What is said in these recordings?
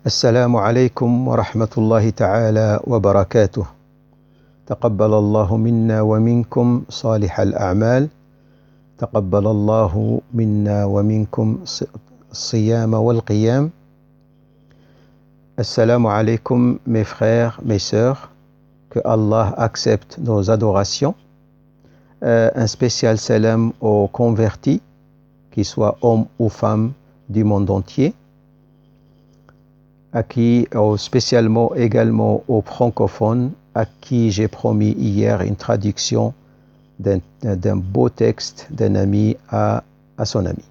السلام عليكم ورحمة الله تعالى وبركاته. تقبل الله منا ومنكم صالح الأعمال. تقبل الله منا ومنكم الصيام والقيام. Assalamu alaikum mes frères, mes sœurs. Que Allah accepte nos adorations. Un spécial salam aux convertis, qu'ils soient hommes ou femmes du monde entier. Spécialement également aux francophones, à qui j'ai promis hier une traduction d'un beau texte d'un ami à son ami.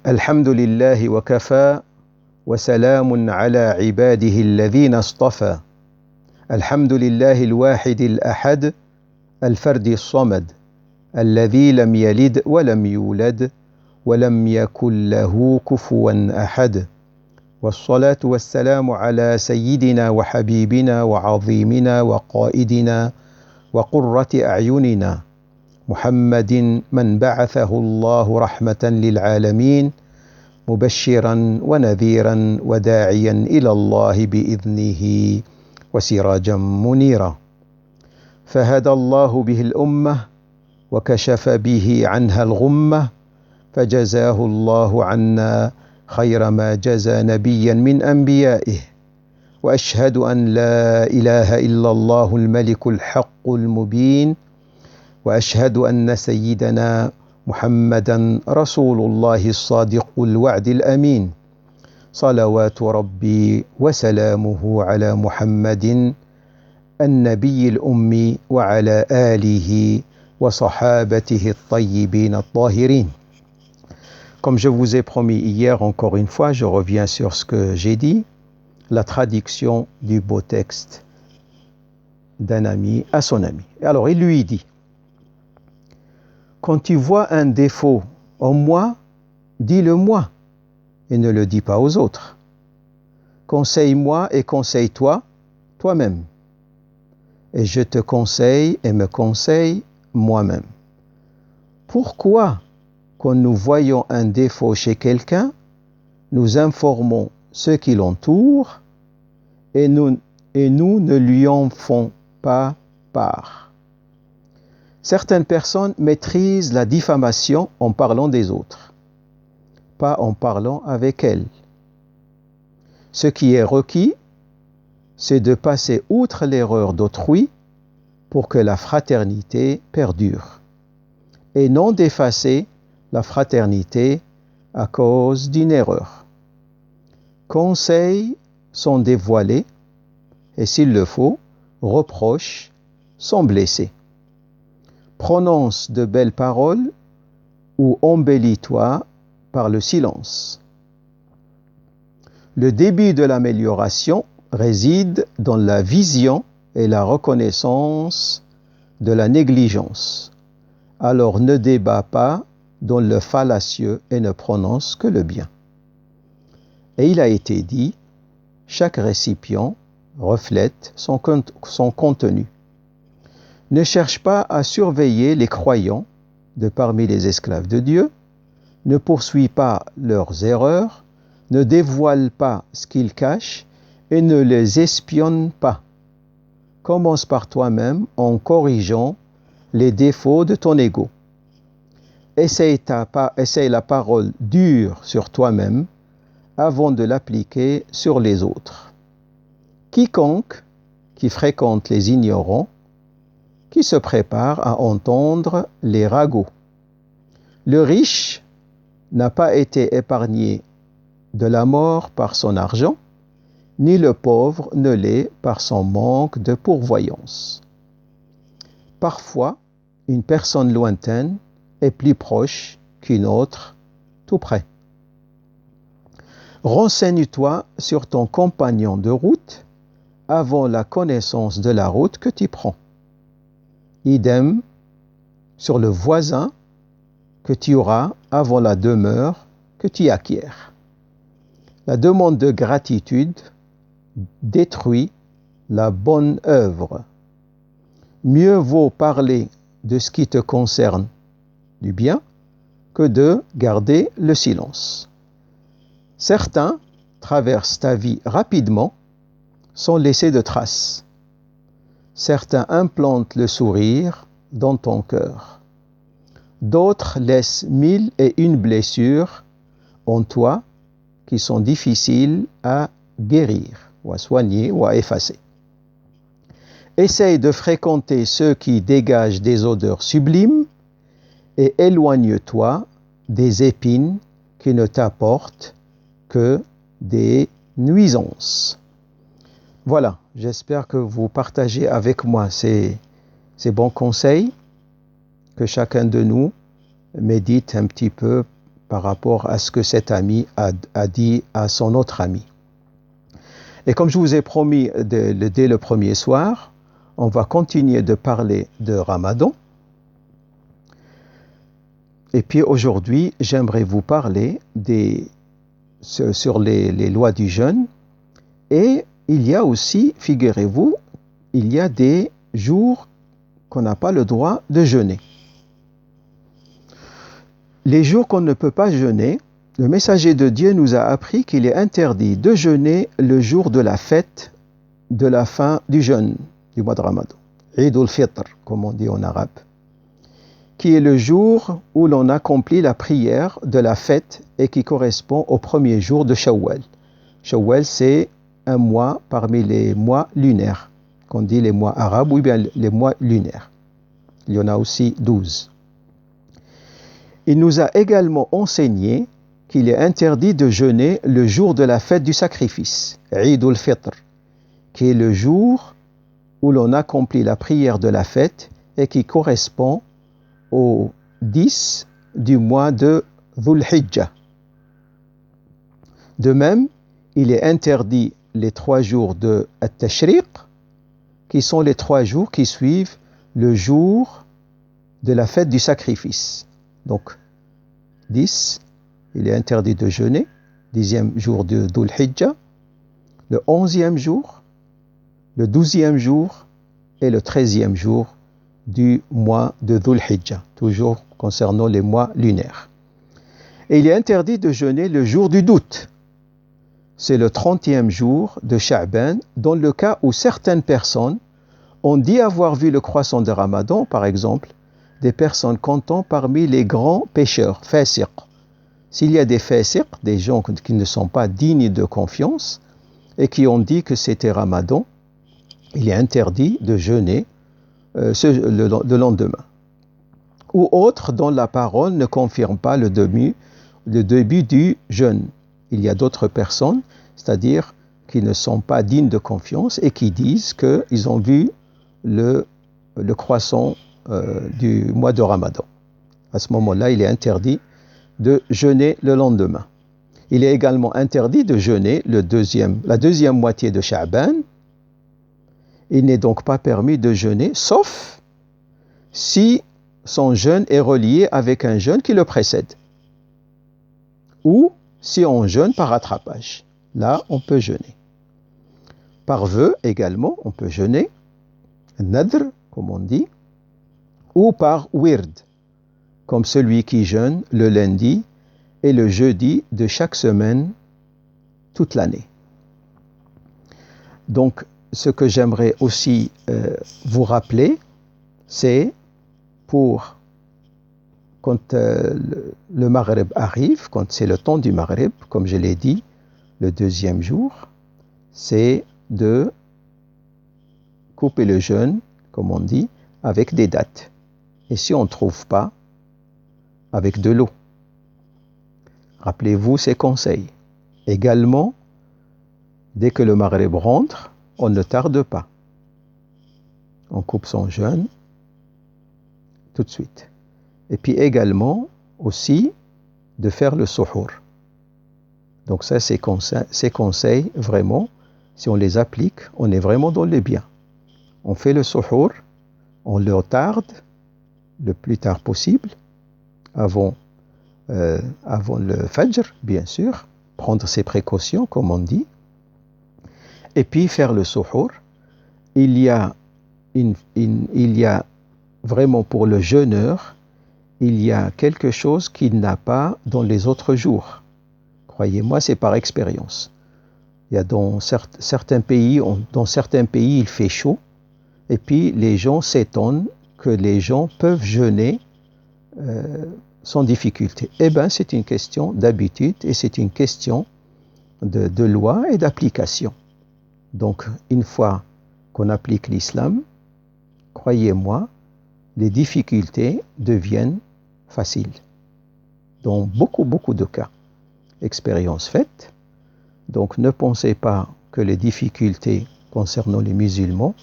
Alhamdulillahi wa kafa wa salamun ala ibadihi alladhina astafa. Alhamdulillahi al-wahid al-ahad al-fardi as-samad alladhi lam yalid wa lam yulad wa lam yakul lahu kufuwan ahad. والصلاة والسلام على سيدنا وحبيبنا وعظيمنا وقائدنا وقرة أعيننا محمد من بعثه الله رحمة للعالمين مبشرا ونذيرا وداعيا إلى الله بإذنه وسراجا منيرا فهدى الله به الأمة وكشف به عنها الغمة فجزاه الله عنا خير ما جزى نبيا من أنبيائه وأشهد أن لا إله إلا الله الملك الحق المبين وأشهد أن سيدنا محمدا رسول الله الصادق الوعد الأمين صلوات ربي وسلامه على محمد النبي الأمي وعلى آله وصحابته الطيبين الطاهرين. Comme je vous ai promis hier, encore une fois, je reviens sur ce que j'ai dit, la traduction du beau texte d'un ami à son ami. Et alors, il lui dit, quand tu vois un défaut en moi, dis-le-moi et ne le dis pas aux autres. Conseille-moi et conseille-toi toi-même. Et je te conseille et me conseille moi-même. Pourquoi quand nous voyons un défaut chez quelqu'un, nous informons ceux qui l'entourent et nous ne lui en font pas part. Certaines personnes maîtrisent la diffamation en parlant des autres, pas en parlant avec elles. Ce qui est requis, c'est de passer outre l'erreur d'autrui pour que la fraternité perdure, et non d'effacer la fraternité à cause d'une erreur. Conseils sont dévoilés et s'il le faut, reproches sont blessés. Prononce de belles paroles ou embellis-toi par le silence. Le début de l'amélioration réside dans la vision et la reconnaissance de la négligence. Alors ne débat pas dans le fallacieux et ne prononce que le bien. Et il a été dit, chaque récipient reflète son contenu. Ne cherche pas à surveiller les croyants de parmi les esclaves de Dieu, ne poursuis pas leurs erreurs, ne dévoile pas ce qu'ils cachent et ne les espionne pas. Commence par toi-même en corrigeant les défauts de ton ego. Essaye la parole dure sur toi-même avant de l'appliquer sur les autres. Quiconque qui fréquente les ignorants, qui se prépare à entendre les ragots. Le riche n'a pas été épargné de la mort par son argent, ni le pauvre ne l'est par son manque de pourvoyance. Parfois, une personne lointaine est plus proche qu'une autre tout près. Renseigne-toi sur ton compagnon de route avant la connaissance de la route que tu prends. Idem sur le voisin que tu auras avant la demeure que tu acquiers. La demande de gratitude détruit la bonne œuvre. Mieux vaut parler de ce qui te concerne du bien que de garder le silence. Certains traversent ta vie rapidement sans laisser de traces. Certains implantent le sourire dans ton cœur. D'autres laissent 1001 blessures en toi qui sont difficiles à guérir, ou à soigner, ou à effacer. Essaye de fréquenter ceux qui dégagent des odeurs sublimes et éloigne-toi des épines qui ne t'apportent que des nuisances. Voilà, j'espère que vous partagez avec moi ces bons conseils, que chacun de nous médite un petit peu par rapport à ce que cet ami a dit à son autre ami. Et comme je vous ai promis dès le premier soir, on va continuer de parler de Ramadan. Et puis aujourd'hui, j'aimerais vous parler sur les lois du jeûne. Et il y a aussi, figurez-vous, il y a des jours qu'on n'a pas le droit de jeûner. Les jours qu'on ne peut pas jeûner, le messager de Dieu nous a appris qu'il est interdit de jeûner le jour de la fête de la fin du jeûne du mois de Ramadan. Eid al-Fitr, comme on dit en arabe, qui est le jour où l'on accomplit la prière de la fête et qui correspond au premier jour de Shawwal. Shawwal, c'est un mois parmi les mois lunaires, qu'on dit les mois arabes ou bien les mois lunaires. Il y en a aussi 12. Il nous a également enseigné qu'il est interdit de jeûner le jour de la fête du sacrifice, Eid al-Fitr, qui est le jour où l'on accomplit la prière de la fête et qui correspond au 10 du mois de Dhul Hijjah. De même, il est interdit les 3 jours de At-Tashriq, qui sont les 3 jours qui suivent le jour de la fête du sacrifice. Donc, 10, il est interdit de jeûner, 10e jour de Dhul Hijjah, le 11e jour, le 12e jour et le 13e jour du mois de Dhul Hijjah, toujours concernant les mois lunaires. Et il est interdit de jeûner le jour du doute. C'est le 30e jour de Sha'ban, dans le cas où certaines personnes ont dit avoir vu le croissant de Ramadan, par exemple, des personnes comptant parmi les grands pécheurs, fasiq. S'il y a des fasiq, des gens qui ne sont pas dignes de confiance et qui ont dit que c'était Ramadan, il est interdit de jeûner le lendemain. Ou autres dont la parole ne confirme pas le début du jeûne. Il y a d'autres personnes, c'est-à-dire qui ne sont pas dignes de confiance et qui disent qu'ils ont vu le croissant du mois de Ramadan. À ce moment-là, il est interdit de jeûner le lendemain. Il est également interdit de jeûner la deuxième moitié de Sha'ban. Il n'est donc pas permis de jeûner, sauf si son jeûne est relié avec un jeûne qui le précède. Ou si on jeûne par rattrapage. Là, on peut jeûner. Par vœu également, on peut jeûner, nadr, comme on dit, ou par wird, comme celui qui jeûne le lundi et le jeudi de chaque semaine toute l'année. Donc, ce que j'aimerais aussi vous rappeler, c'est quand le Maghreb arrive, quand c'est le temps du Maghreb, comme je l'ai dit, le deuxième jour, c'est de couper le jeûne, comme on dit, avec des dattes. Et si on ne trouve pas, avec de l'eau. Rappelez-vous ces conseils. Également, dès que le Maghreb rentre, on ne tarde pas. On coupe son jeûne tout de suite. Et puis également, aussi, de faire le suhour. Donc ça, ces conseils, vraiment, si on les applique, on est vraiment dans les biens. On fait le suhour, on le tarde le plus tard possible, avant le Fajr, bien sûr, prendre ses précautions, comme on dit, et puis faire le suhour. Il y a vraiment pour le jeûneur, il y a quelque chose qu'il n'a pas dans les autres jours. Croyez-moi, c'est par expérience. Il y a dans certains pays, il fait chaud, et puis les gens s'étonnent que les gens peuvent jeûner sans difficulté. Eh bien, c'est une question d'habitude et c'est une question de loi et d'application. Donc, une fois qu'on applique l'islam, croyez-moi, les difficultés deviennent faciles. Dans beaucoup de cas, expérience faite. Donc, ne pensez pas que les difficultés concernant les musulmans,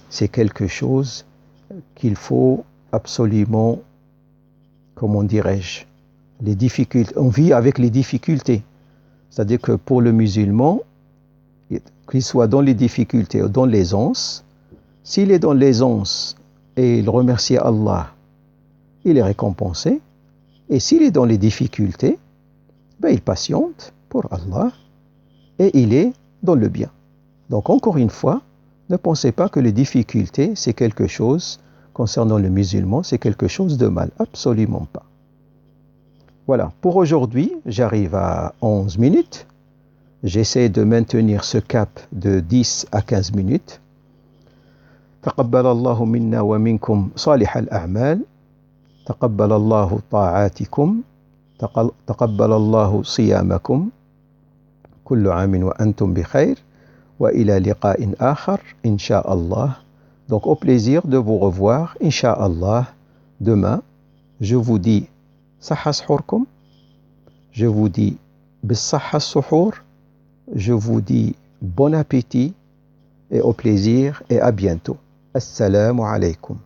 c'est quelque chose qu'il faut absolument, comment dirais-je, les difficultés. On vit avec les difficultés. C'est-à-dire que pour le musulman, qu'il soit dans les difficultés ou dans l'aisance, s'il est dans l'aisance et il remercie Allah, il est récompensé. Et s'il est dans les difficultés, il patiente pour Allah et il est dans le bien. Donc encore une fois, ne pensez pas que les difficultés, c'est quelque chose, concernant le musulman, c'est quelque chose de mal. Absolument pas. Voilà, pour aujourd'hui, j'arrive à 11 minutes. J'essaie de maintenir ce cap de 10 à 15 minutes. تقبل الله منا ومنكم صالح الأعمال. تقبل الله طاعاتكم. تقبل الله صيامكم. كل عام وأنتم بخير. وإلى لقاء آخر إن شاء الله. Donc au plaisir de vous revoir, Inch'Allah, demain. Je vous dis صحة سحوركم. Je vous dis بالصحة السحور. Je vous dis bon appétit et au plaisir et à bientôt. Assalamu alaikum.